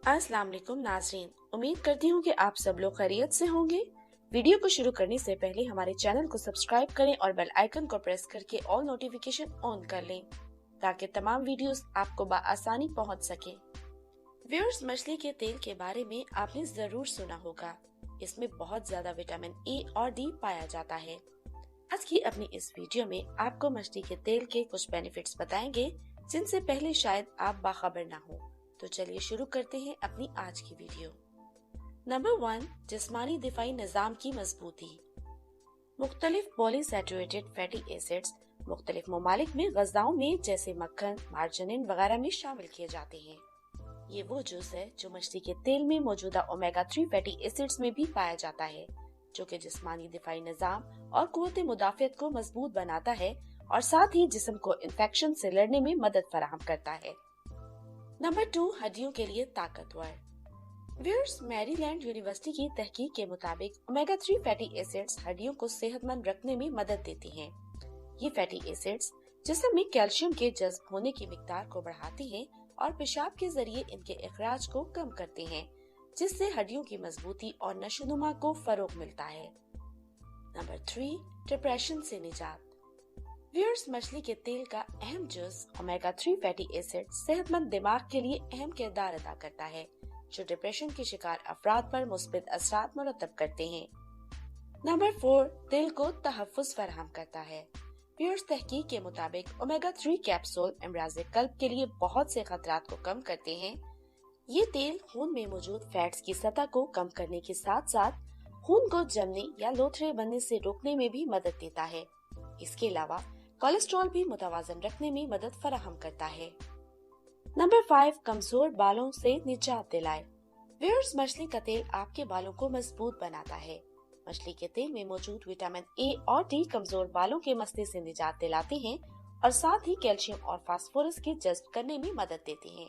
अस्सलाम वालेकुम नाज़रीन, उम्मीद करती हूँ कि आप सब लोग खैरियत से होंगे। वीडियो को शुरू करने से पहले हमारे चैनल को सब्सक्राइब करें और बेल आइकन को प्रेस करके ऑल नोटिफिकेशन ऑन कर लें ताकि तमाम वीडियोस आपको आसानी पहुँच सके। व्यूअर्स, मछली के तेल के बारे में आपने जरूर सुना होगा। इसमें बहुत ज्यादा विटामिन ए और डी पाया जाता है। आज की अपनी इस वीडियो में आपको मछली के तेल के कुछ बेनिफिट्स बताएंगे जिनसे पहले शायद आप बाखबर ना हो। तो चलिए शुरू करते हैं अपनी आज की वीडियो। नंबर 1, जिस्मानी दिफाई निजाम की मजबूती। मुख्तलिफ पॉलीसैचुरेटेड फैटी एसिड्स मुख्तलिफ ममालिक में ग़िज़ाओं में जैसे मक्खन, मार्जरीन वगैरह में शामिल किए जाते हैं। ये वो जुज़ है जो मछली के तेल में मौजूदा ओमेगा 3 फैटी एसिड्स में भी पाया जाता है, जो कि जिस्मानी दिफाई निजाम और कुव्वत मुदाफ़ियत को मजबूत बनाता है और साथ ही जिस्म को इन्फेक्शन से लड़ने में मदद फराहम करता है। नंबर 2, हड्डियों के लिए ताकतवर। व्यूअर्स, मैरीलैंड यूनिवर्सिटी की तहकीक के मुताबिक ओमेगा 3 फैटी एसिड्स हड्डियों को सेहतमंद रखने में मदद देती हैं। ये फैटी एसिड्स जिस्म में कैल्शियम के जज्ब होने की मिकदार को बढ़ाते हैं और पेशाब के जरिए इनके इखराज को कम करते हैं, जिससे हड्डियों की मजबूती और नशोनुमा को फरोग मिलता है। नंबर 3, डिप्रेशन से निजात। व्यूअर्स, मछली के तेल का अहम जुज़ ओमेगा 3 फैटी एसिड सेहतमंद दिमाग के लिए अहम किरदार अदा करता है, जो डिप्रेशन के शिकार अफराद पर मुस्बित असरात मुरतब करते हैं। नंबर 4, दिल को तहफ़्फ़ुज़ फराहम करता है। व्यूअर्स, तहकीक के मुताबिक ओमेगा 3 कैप्सूल अमराज़े कल्ब के लिए बहुत से खतरात को कम करते हैं। ये तेल खून में मौजूद फैट्स की सतह को कम करने के साथ साथ खून को जमने या लोथड़े बनने से रोकने में भी मदद देता है। इसके अलावा कोलेस्ट्रॉल भी मुतवाजन रखने में मदद फराहम करता है। नंबर 5, कमजोर बालों से निजात दिलाए। व्यूअर्स, मछली का तेल आपके बालों को मजबूत बनाता है। मछली के तेल में मौजूद विटामिन ए और डी कमजोर बालों के मसले से निजात दिलाते हैं और साथ ही कैल्शियम और फास्फोरस के जज्ब करने में मदद देते हैं।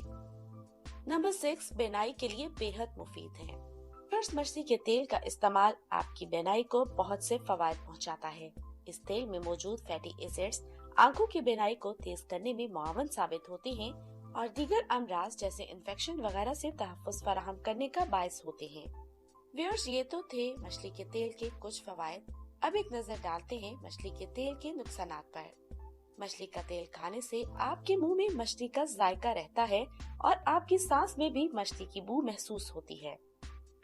नंबर 6, बेनाई के लिए बेहद मुफीद है। व्यूअर्स, मछली के तेल का इस्तेमाल आपकी बेनाई को बहुत से फवायद पहुँचाता है। इस तेल में मौजूद फैटी एसिड्स आंखों की बेनाई को तेज करने में मुआवन साबित होते हैं और दीगर अमराज जैसे इन्फेक्शन वगैरह से तहफ़्फ़ुज़ फराहम करने का बायस होते हैं। व्यूअर्स, ये तो थे मछली के तेल के कुछ फवायद। अब एक नजर डालते हैं मछली के तेल के नुकसानात पर। मछली का तेल खाने से आपके मुंह में मछली का जायका रहता है और आपकी सांस में भी मछली की बू महसूस होती है।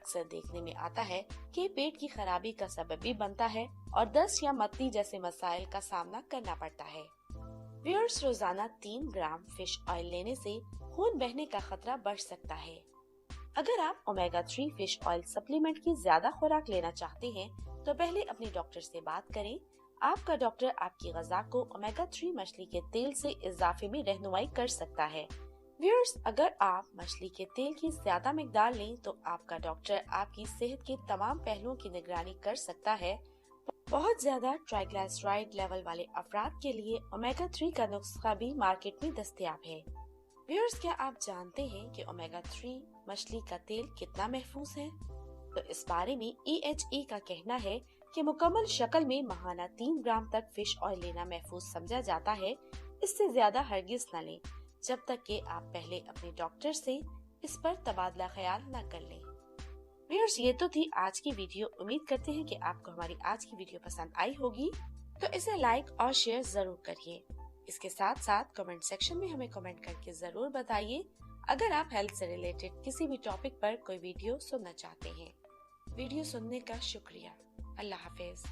अक्सर देखने में आता है कि पेट की खराबी का सबब भी बनता है और दस्त या मतली जैसे मसाइल का सामना करना पड़ता है। व्यूअर्स, रोजाना 3 ग्राम फिश ऑयल लेने से खून बहने का खतरा बढ़ सकता है। अगर आप ओमेगा 3 फिश ऑयल सप्लीमेंट की ज्यादा खुराक लेना चाहते हैं तो पहले अपने डॉक्टर से बात करें। आपका डॉक्टर आपकी ग़िज़ा को ओमेगा 3 मछली के तेल से इजाफे में रहनुमाई कर सकता है। व्यूअर्स, अगर आप मछली के तेल की ज्यादा मिकदार लें तो आपका डॉक्टर आपकी सेहत के तमाम पहलुओं की निगरानी कर सकता है। बहुत ज्यादा ट्राइग्लिसराइड लेवल वाले अफराद के लिए ओमेगा 3 का नुस्खा भी मार्केट में दस्तयाब है। व्यूअर्स, क्या आप जानते हैं कि ओमेगा 3 मछली का तेल कितना महफूज है? तो इस बारे में EHE का कहना है कि मुकम्मल शक्ल में माहाना 3 ग्राम तक फिश ऑयल लेना महफूज समझा जाता है। इससे ज्यादा हरगिज न लें जब तक कि आप पहले अपने डॉक्टर से इस पर तबादला ख्याल न कर लें। व्यूअर्स, ये तो थी आज की वीडियो। उम्मीद करते हैं कि आपको हमारी आज की वीडियो पसंद आई होगी, तो इसे लाइक और शेयर जरूर करिए। इसके साथ साथ कमेंट सेक्शन में हमें कमेंट करके जरूर बताइए अगर आप हेल्थ से रिलेटेड किसी भी टॉपिक पर कोई वीडियो सुनना चाहते हैं। वीडियो सुनने का शुक्रिया। अल्लाह हाफिज।